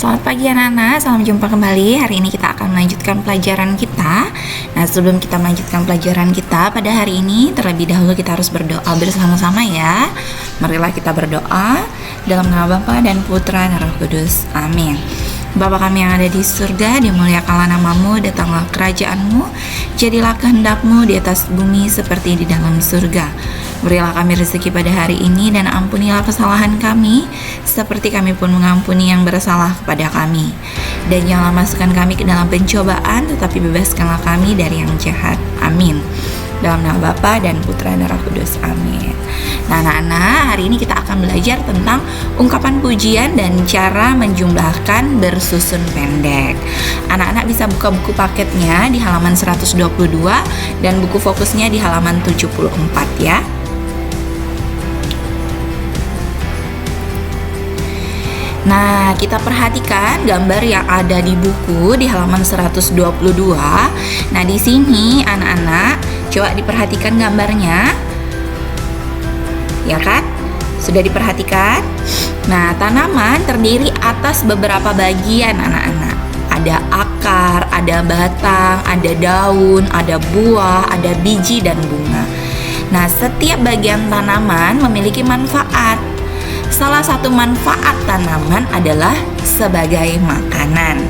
Selamat pagi anak-anak, salam jumpa kembali. Hari ini kita akan melanjutkan pelajaran kita. Nah, sebelum kita melanjutkan pelajaran kita pada hari ini, terlebih dahulu kita harus berdoa bersama-sama ya. Marilah kita berdoa dalam nama Bapa dan Putra dan Roh Kudus. Amin. Bapa kami yang ada di surga, dimuliakanlah namamu, datanglah kerajaan-Mu, jadilah kehendak-Mu di atas bumi seperti di dalam surga. Berilah kami rezeki pada hari ini dan ampunilah kesalahan kami, seperti kami pun mengampuni yang bersalah kepada kami. Dan janganlah masukkan kami ke dalam pencobaan, tetapi bebaskanlah kami dari yang jahat. Amin. Dalam nama Bapa dan Putra dan Roh Kudus. Amin. Nah anak-anak, hari ini kita akan belajar tentang ungkapan pujian dan cara menjumlahkan bersusun pendek. Anak-anak bisa buka buku paketnya di halaman 122 dan buku fokusnya di halaman 74 ya. Nah, kita perhatikan gambar yang ada di buku di halaman 122. Nah, di sini anak-anak coba diperhatikan gambarnya. Ya kan? Sudah diperhatikan? Nah, tanaman terdiri atas beberapa bagian anak-anak. Ada akar, ada batang, ada daun, ada buah, ada biji dan bunga. Nah, setiap bagian tanaman memiliki manfaat. Salah satu manfaat tanaman adalah sebagai makanan.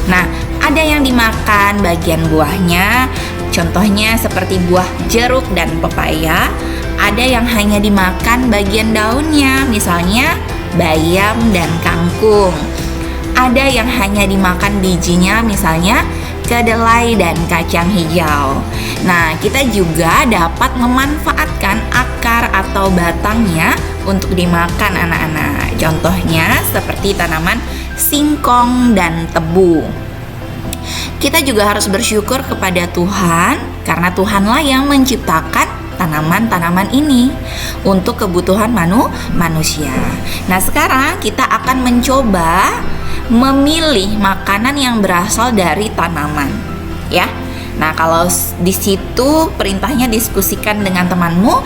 Nah, ada yang dimakan bagian buahnya, contohnya seperti buah jeruk dan pepaya. Ada yang hanya dimakan bagian daunnya, misalnya bayam dan kangkung. Ada yang hanya dimakan bijinya, misalnya kedelai dan kacang hijau. Nah, kita juga dapat memanfaatkan akar atau batangnya untuk dimakan anak-anak. Contohnya seperti tanaman singkong dan tebu. Kita juga harus bersyukur kepada Tuhan karena Tuhanlah yang menciptakan tanaman-tanaman ini untuk kebutuhan manusia. Nah, sekarang kita akan mencoba memilih makanan yang berasal dari tanaman, ya. Nah, kalau di situ perintahnya diskusikan dengan temanmu,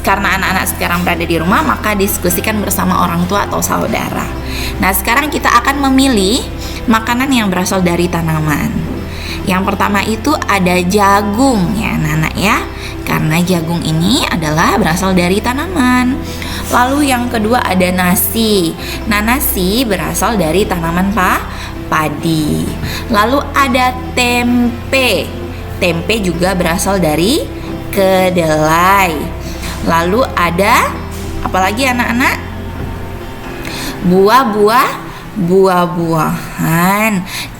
karena anak-anak sekarang berada di rumah, maka diskusikan bersama orang tua atau saudara. Nah, sekarang kita akan memilih makanan yang berasal dari tanaman. Yang pertama itu ada jagung ya anak-anak ya, karena jagung ini adalah berasal dari tanaman. Lalu yang kedua ada nasi. Nah, nasi berasal dari tanaman padi. Lalu ada tempe. Tempe juga berasal dari kedelai. Lalu ada apalagi anak-anak? Buah-buahan.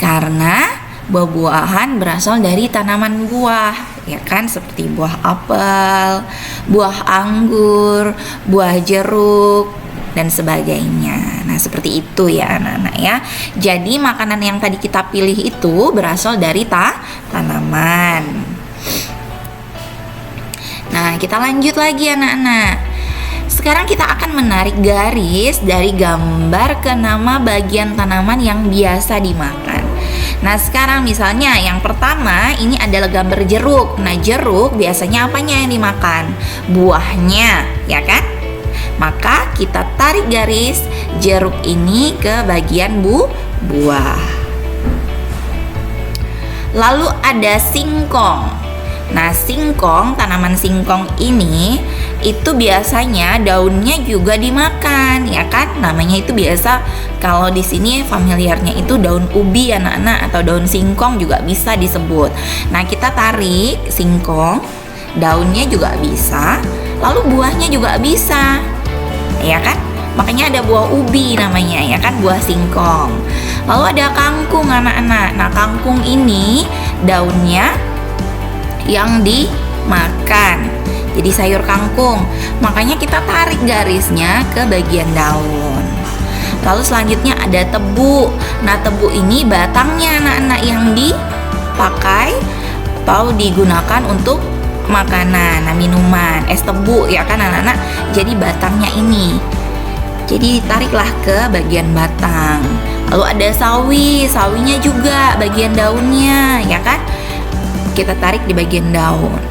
Karena buah-buahan berasal dari tanaman buah, ya kan, seperti buah apel, buah anggur, buah jeruk dan sebagainya. Nah, seperti itu ya anak-anak ya. Jadi makanan yang tadi kita pilih itu berasal dari tanaman. Nah, kita lanjut lagi anak-anak. Sekarang kita akan menarik garis dari gambar ke nama bagian tanaman yang biasa dimakan. Nah, sekarang misalnya yang pertama ini adalah gambar jeruk. Nah, jeruk biasanya apanya yang dimakan? Buahnya, ya kan? Maka kita tarik garis jeruk ini ke bagian buah. Lalu ada singkong. Nah, singkong, tanaman singkong ini itu biasanya daunnya juga dimakan, ya kan? Namanya itu biasa kalau di sini familiarnya itu daun ubi anak-anak, atau daun singkong juga bisa disebut. Nah, kita tarik singkong, daunnya juga bisa, lalu buahnya juga bisa. Ya kan? Makanya ada buah ubi namanya, ya kan, buah singkong. Lalu ada kangkung anak-anak. Nah, kangkung ini daunnya yang dimakan. Jadi sayur kangkung. Makanya kita tarik garisnya ke bagian daun. Lalu selanjutnya ada tebu. Nah, tebu ini batangnya anak-anak yang dipakai atau digunakan untuk makanan, nah minuman, es tebu ya kan anak-anak. Jadi batangnya ini. Jadi ditariklah ke bagian batang. Lalu ada sawi, sawinya juga bagian daunnya ya kan. Kita tarik di bagian daun.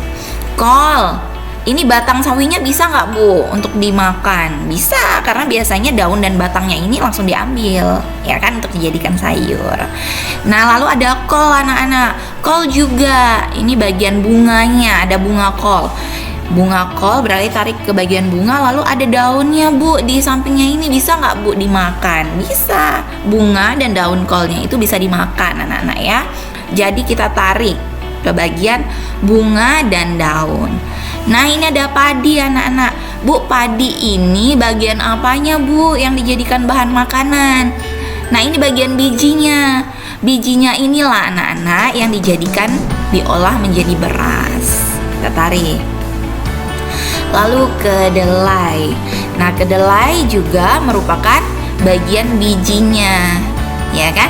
Kol. ini batang sawinya bisa nggak Bu untuk dimakan? Bisa, karena biasanya daun dan batangnya ini langsung diambil, ya kan, untuk dijadikan sayur. Nah, lalu ada kol anak-anak. Kol juga, ini bagian bunganya, ada bunga kol. Bunga kol berarti tarik ke bagian bunga, lalu ada daunnya Bu di sampingnya ini, bisa nggak Bu dimakan? Bisa, bunga dan daun kolnya itu bisa dimakan anak-anak ya. Jadi kita tarik ke bagian bunga dan daun. Nah, ini ada padi anak-anak. Bu, padi ini bagian apanya Bu yang dijadikan bahan makanan? Nah, ini bagian bijinya. Bijinya inilah anak-anak yang dijadikan diolah menjadi beras. Kita tarik. Lalu kedelai. Nah, kedelai juga merupakan bagian bijinya, ya kan?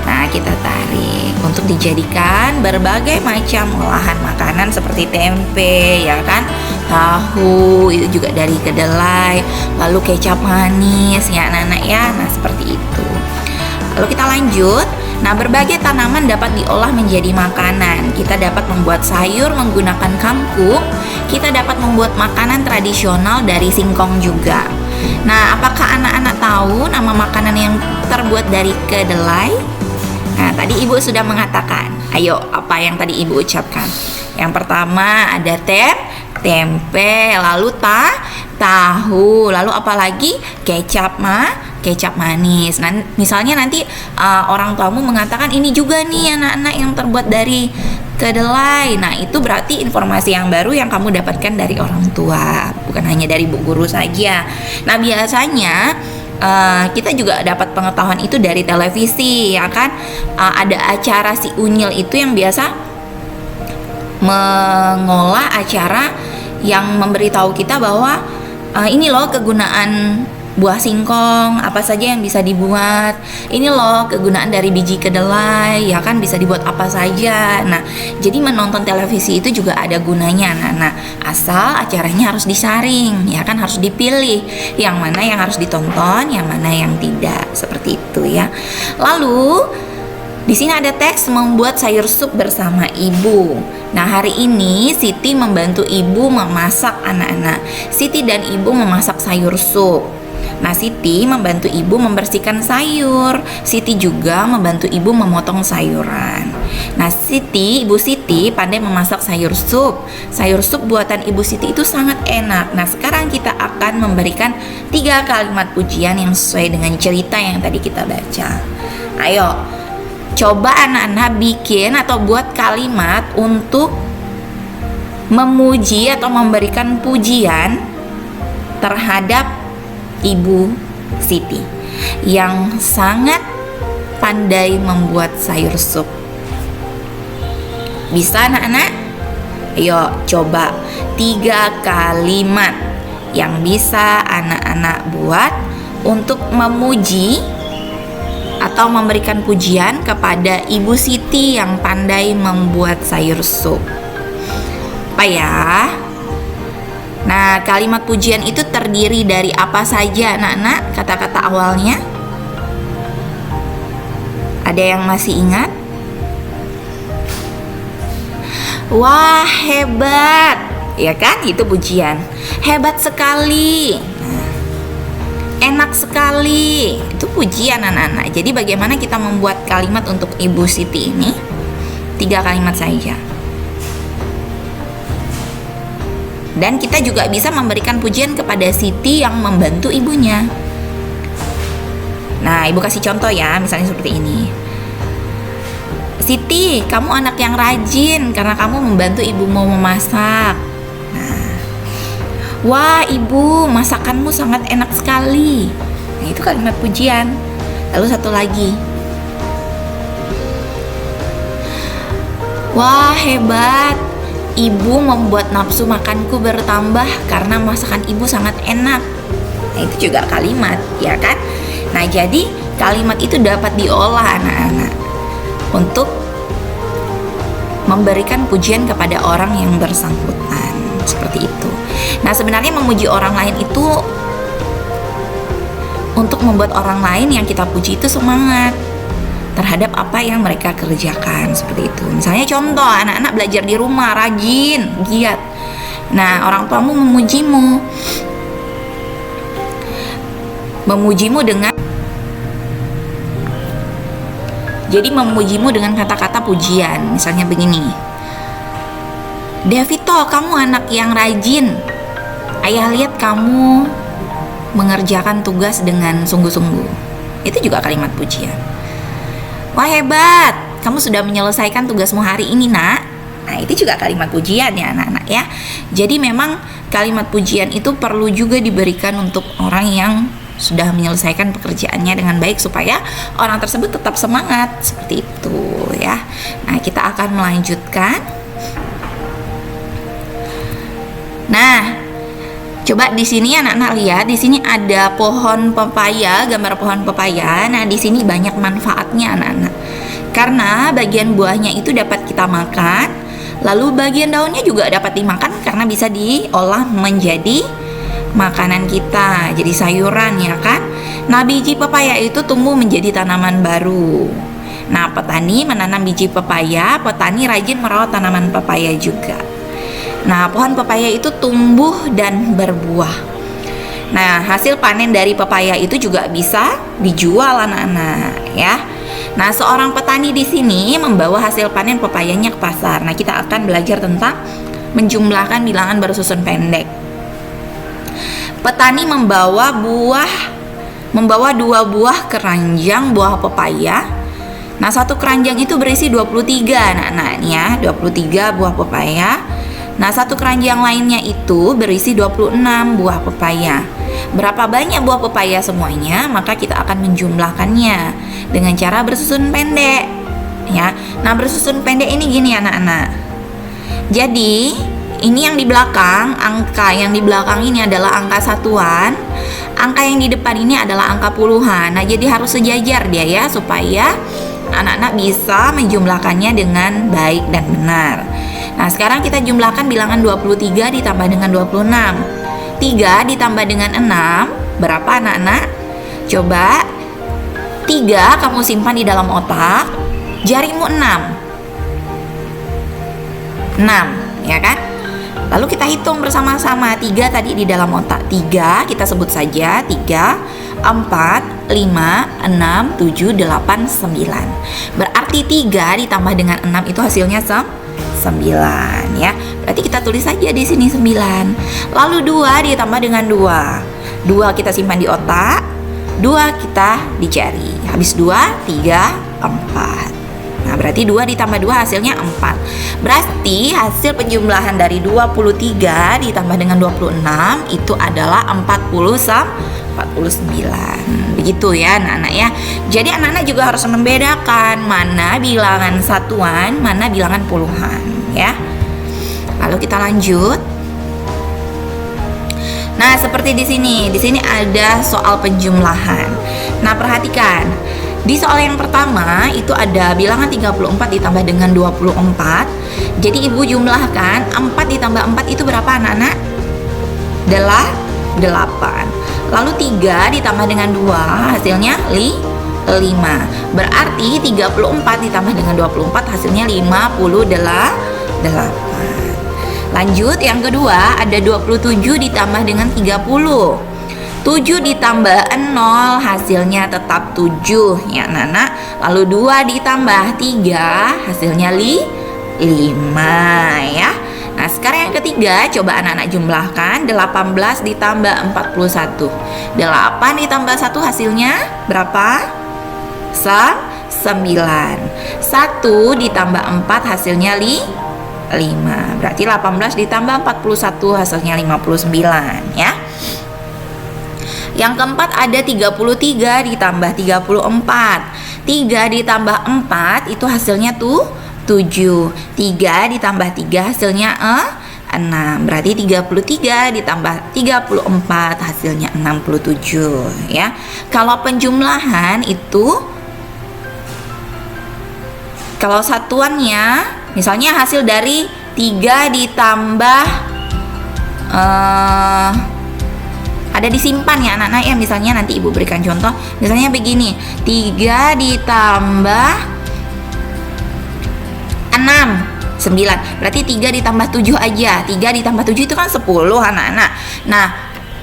Nah, kita tarik untuk dijadikan berbagai macam olahan makanan seperti tempe, ya kan? Tahu itu juga dari kedelai, lalu kecap manis, ya anak-anak ya. Nah, seperti itu. Lalu kita lanjut. Nah, berbagai tanaman dapat diolah menjadi makanan. Kita dapat membuat sayur menggunakan kangkung. Kita dapat membuat makanan tradisional dari singkong juga. Nah, apakah anak-anak tahu nama makanan yang terbuat dari kedelai? Nah, tadi Ibu sudah mengatakan. Ayo, apa yang tadi Ibu ucapkan? Yang pertama ada tempe, lalu tahu, lalu apa lagi? Kecap manis. Nah, misalnya nanti orang tuamu mengatakan ini juga nih anak-anak yang terbuat dari kedelai. Nah, itu berarti informasi yang baru yang kamu dapatkan dari orang tua, bukan hanya dari Bu Guru saja. Nah, biasanya kita juga dapat pengetahuan itu dari televisi, ya kan? Ada acara si Unyil itu yang biasa mengolah acara yang memberitahu kita bahwa ini loh kegunaan buah singkong, apa saja yang bisa dibuat. Ini loh kegunaan dari biji kedelai, ya kan, bisa dibuat apa saja. Nah, jadi menonton televisi itu juga ada gunanya. Nah, asal acaranya harus disaring, ya kan, harus dipilih yang mana yang harus ditonton, yang mana yang tidak, seperti itu ya. Lalu di sini ada teks membuat sayur sup bersama ibu. Nah, hari ini Siti membantu ibu memasak anak-anak. Siti dan ibu memasak sayur sup. Nah, Siti membantu ibu membersihkan sayur. Siti juga membantu ibu memotong sayuran. Nah, Ibu Siti pandai memasak sayur sup. Sayur sup buatan Ibu Siti itu sangat enak. Nah, sekarang kita akan memberikan 3 kalimat pujian yang sesuai dengan cerita yang tadi kita baca. Ayo, coba anak-anak bikin atau buat kalimat untuk memuji atau memberikan pujian terhadap Ibu Siti yang sangat pandai membuat sayur sup. Bisa anak-anak? Ayo coba 3 kalimat yang bisa anak-anak buat untuk memuji atau memberikan pujian kepada Ibu Siti yang pandai membuat sayur sup. Apa ya? Nah, kalimat pujian itu terdiri dari apa saja anak-anak? Kata-kata awalnya? Ada yang masih ingat? Wah, hebat! Ya kan? Itu pujian. Hebat sekali. Enak sekali. Itu pujian anak-anak. Jadi bagaimana kita membuat kalimat untuk Ibu Siti ini? 3 kalimat saja. Dan kita juga bisa memberikan pujian kepada Siti yang membantu ibunya. Nah, Ibu kasih contoh ya, misalnya seperti ini. Siti, kamu anak yang rajin karena kamu membantu ibumu memasak. Nah, wah Ibu, masakanmu sangat enak sekali. Nah, itu kalimat pujian. Lalu satu lagi. Wah, hebat. Ibu membuat nafsu makanku bertambah karena masakan ibu sangat enak. Nah, itu juga kalimat, ya kan? Nah, jadi kalimat itu dapat diolah anak-anak untuk memberikan pujian kepada orang yang bersangkutan. Seperti itu. Nah, sebenarnya memuji orang lain itu untuk membuat orang lain yang kita puji itu semangat terhadap apa yang mereka kerjakan, seperti itu. Misalnya contoh, anak-anak belajar di rumah rajin, giat. Nah, orang tuamu memujimu. Memujimu dengan kata-kata pujian. Misalnya begini. Devito, kamu anak yang rajin. Ayah lihat kamu mengerjakan tugas dengan sungguh-sungguh. Itu juga kalimat pujian. Wah, hebat, kamu sudah menyelesaikan tugasmu hari ini, nak. Nah, itu juga kalimat pujian ya anak-anak ya. Jadi memang kalimat pujian itu perlu juga diberikan untuk orang yang sudah menyelesaikan pekerjaannya dengan baik, supaya orang tersebut tetap semangat, seperti itu ya. Nah, kita akan melanjutkan. Nah, coba di sini anak-anak lihat, di sini ada pohon pepaya, gambar pohon pepaya. Nah, di sini banyak manfaatnya anak-anak. Karena bagian buahnya itu dapat kita makan, lalu bagian daunnya juga dapat dimakan karena bisa diolah menjadi makanan kita, jadi sayuran ya kan. Nah, biji pepaya itu tumbuh menjadi tanaman baru. Nah, petani menanam biji pepaya, petani rajin merawat tanaman pepaya juga. Nah, pohon pepaya itu tumbuh dan berbuah. Nah, hasil panen dari pepaya itu juga bisa dijual anak-anak ya. Nah, seorang petani di sini membawa hasil panen pepayanya ke pasar. Nah, kita akan belajar tentang menjumlahkan bilangan bersusun pendek. Petani membawa 2 buah keranjang buah pepaya. Nah, satu keranjang itu berisi 23 anak-anak ya, 23 buah pepaya. Nah, satu keranjang lainnya itu berisi 26 buah pepaya. Berapa banyak buah pepaya semuanya? Maka kita akan menjumlahkannya dengan cara bersusun pendek ya. Nah, bersusun pendek ini gini anak-anak. Jadi ini yang di belakang, angka yang di belakang ini adalah angka satuan. Angka yang di depan ini adalah angka puluhan. Nah, jadi harus sejajar dia ya, supaya anak-anak bisa menjumlahkannya dengan baik dan benar. Nah, sekarang kita jumlahkan bilangan 23 ditambah dengan 26. 3 ditambah dengan 6, berapa anak-anak? Coba 3 kamu simpan di dalam otak, jarimu 6, ya kan? Lalu kita hitung bersama-sama. 3 tadi di dalam otak. 3 kita sebut saja 3, 4, 5, 6, 7, 8, 9. Berarti 3 ditambah dengan 6 itu hasilnya 9 ya. Berarti kita tulis saja di sini 9. Lalu 2 ditambah dengan 2. 2 kita simpan di otak, 2 kita di jari. Habis 2, 3, 4. Nah, berarti 2 ditambah 2 hasilnya 4. Berarti hasil penjumlahan dari 23 ditambah dengan 26 itu adalah 49. Begitu ya anak-anak ya. Jadi anak-anak juga harus membedakan mana bilangan satuan, mana bilangan puluhan ya. Lalu kita lanjut. Nah, seperti di sini. Di sini ada soal penjumlahan. Nah, perhatikan. Di soal yang pertama itu ada bilangan 34 ditambah dengan 24. Jadi ibu jumlahkan 4 ditambah 4 itu berapa anak-anak? 8. Lalu 3 ditambah dengan 2 hasilnya 5. Berarti 34 ditambah dengan 24 hasilnya 58. Lanjut yang kedua, ada 27 ditambah dengan 30. 7 ditambah 0 hasilnya tetap 7 ya anak-anak. Lalu 2 ditambah 3 hasilnya 5 ya. Nah, sekarang yang ketiga, coba anak-anak jumlahkan 18 ditambah 41. 8 ditambah 1 hasilnya berapa? 9. 1 ditambah 4 hasilnya 5. Berarti 18 ditambah 41 hasilnya 59 ya. Yang keempat ada 33 ditambah 34. 3 ditambah 4 itu hasilnya 7. 3 ditambah 3 hasilnya 6. Berarti 33 ditambah 34 hasilnya 67 ya. Kalau penjumlahan itu, kalau satuannya misalnya hasil dari 3 ditambah ada disimpan ya anak-anak ya. Misalnya nanti ibu berikan contoh. Misalnya begini, 3 ditambah 6 9. Berarti 3 ditambah 7 aja. 3 ditambah 7 itu kan 10 anak-anak. Nah,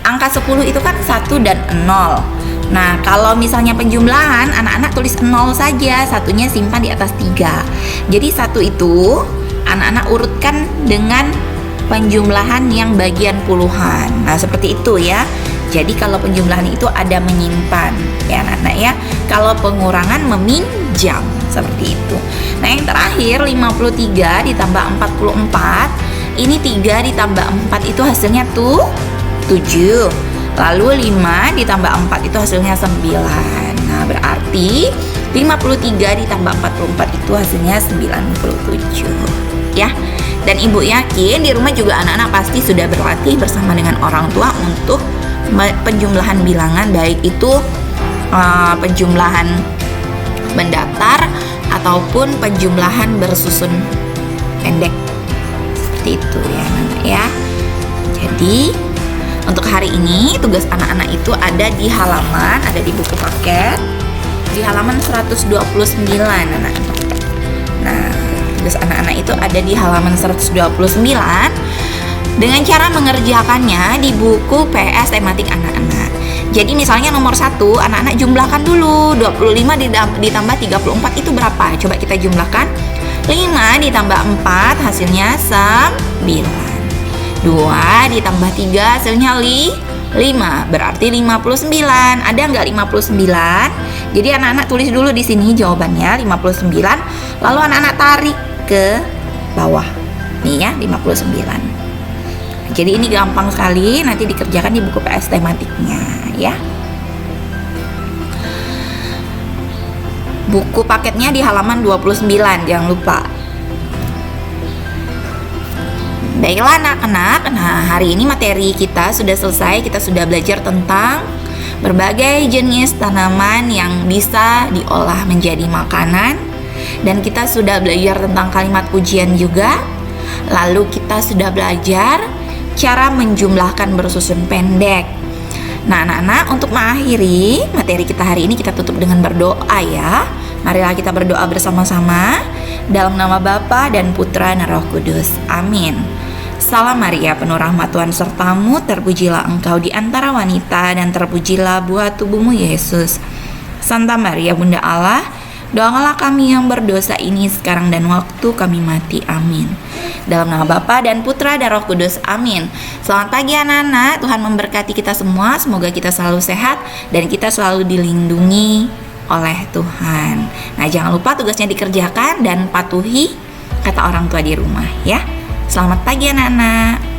angka 10 itu kan 1 dan 0. Nah, kalau misalnya penjumlahan, anak-anak tulis 0 saja, satunya simpan di atas 3. Jadi 1 itu anak-anak urutkan dengan penjumlahan yang bagian puluhan. Nah, seperti itu ya. Jadi kalau penjumlahan itu ada menyimpan ya anak-anak ya. Kalau pengurangan meminjam, seperti itu. Nah, yang terakhir 53 ditambah 44. Ini 3 ditambah 4 itu hasilnya tuh 7. Lalu 5 ditambah 4 itu hasilnya 9. Nah, berarti 53 ditambah 44 itu hasilnya 97 ya. Dan ibu yakin di rumah juga anak-anak pasti sudah berlatih bersama dengan orang tua untuk penjumlahan bilangan, baik itu penjumlahan mendatar ataupun penjumlahan bersusun pendek, seperti itu ya anak ya. Jadi untuk hari ini tugas anak-anak itu ada di halaman, ada di buku paket di halaman 129 anak-anak. Nah, tugas anak-anak itu ada di halaman 129 dengan cara mengerjakannya di buku PS tematik anak-anak. Jadi misalnya nomor 1, anak-anak jumlahkan dulu 25 ditambah 34 itu berapa? Coba kita jumlahkan. 5 ditambah 4 hasilnya 9. 2 ditambah 3 hasilnya 5, berarti 59. Ada nggak 59? Jadi anak-anak tulis dulu di sini jawabannya 59, lalu anak-anak tarik ke bawah. Nih ya, 59. Jadi ini gampang sekali, nanti dikerjakan di buku PS tematiknya ya. Buku paketnya di halaman 29, jangan lupa. Baiklah anak-anak, nah hari ini materi kita sudah selesai. Kita sudah belajar tentang berbagai jenis tanaman yang bisa diolah menjadi makanan. Dan kita sudah belajar tentang kalimat pujian juga. Lalu kita sudah belajar cara menjumlahkan bersusun pendek. Nah anak-anak, untuk mengakhiri materi kita hari ini kita tutup dengan berdoa ya. Marilah kita berdoa bersama-sama. Dalam nama Bapa dan Putra dan Roh Kudus. Amin. Salam Maria, penuh rahmat Tuhan sertamu, terpujilah engkau di antara wanita dan terpujilah buah tubuhmu Yesus. Santa Maria Bunda Allah, doakanlah kami yang berdosa ini sekarang dan waktu kami mati. Amin. Dalam nama Bapa dan Putra dan Roh Kudus. Amin. Selamat pagi anak-anak, Tuhan memberkati kita semua. Semoga kita selalu sehat dan kita selalu dilindungi oleh Tuhan. Nah, jangan lupa tugasnya dikerjakan dan patuhi kata orang tua di rumah ya. Selamat pagi anak-anak.